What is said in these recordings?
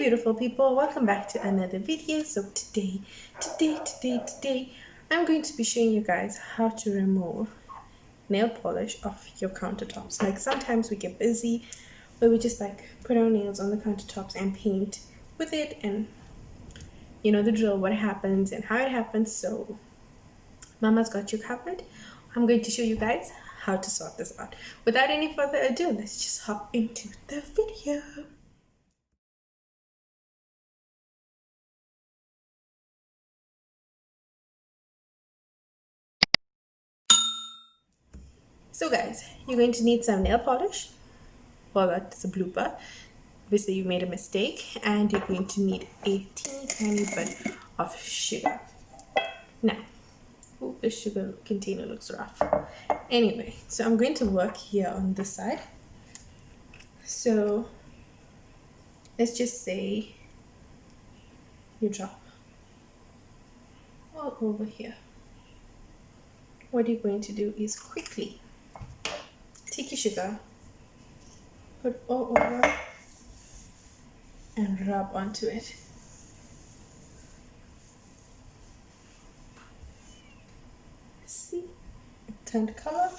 beautiful people, welcome back to another video. So today I'm going to be showing you guys how to remove nail polish off your countertops. Like sometimes we get busy where we just like put our nails on the countertops and paint with it, and you know the drill, what happens and how it happens. So mama's got you covered. I'm going to show you guys how to sort this out. Without any further ado, let's just hop into the video. So guys, you're going to need some nail polish. Well, that's a blooper. Obviously you made a mistake. And you're going to need a teeny tiny bit of sugar. Now, the sugar container looks rough. Anyway, so I'm going to work here on this side. So let's just say you drop all over here. What you're going to do is quickly take your sugar, put all over, and rub onto it. See, it turned color.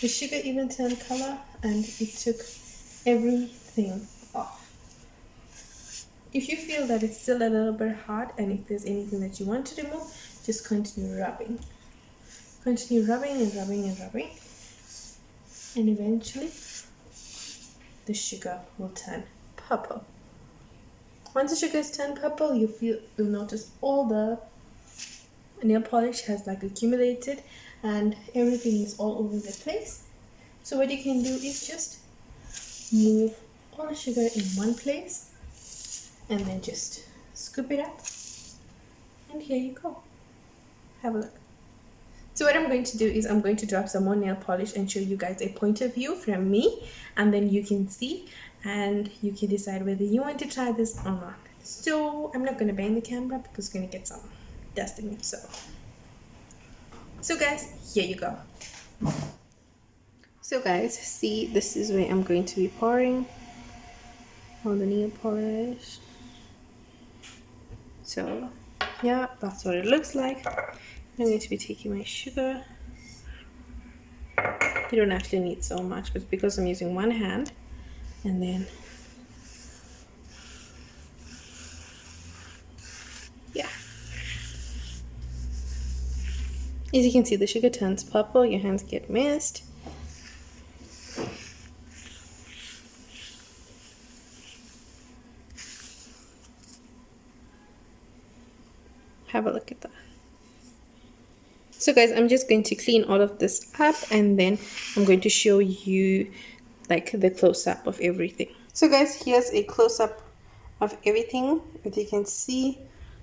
The sugar even turned color, and it took everything off. If you feel that it's still a little bit hard, and if there's anything that you want to remove, just continue rubbing. Continue rubbing and rubbing and rubbing. And eventually, the sugar will turn purple. Once the sugar is turned purple, you'll notice all the nail polish has like accumulated and everything is all over the place. So what you can do is just move all the sugar in one place and then just scoop it up, and here you go. Have a look. So what I'm going to do is I'm going to drop some more nail polish and show you guys a point of view from me, and then you can see and you can decide whether you want to try this or not. So I'm not going to bang the camera because it's going to get some dust in it. So guys, here you go. So guys, see, this is where I'm going to be pouring all the nail polish. So yeah, that's what it looks like. I'm going to be taking my sugar. You don't actually need so much, but because I'm using one hand, and then yeah, as you can see, the sugar turns purple, your hands get mist. Have a look at that. So guys, I'm just going to clean all of this up, and then I'm going to show you like the close-up of everything. So guys, here's a close-up of everything. As you can see,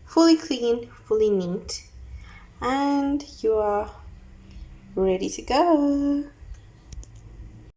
fully clean, fully neat, and you are ready to go.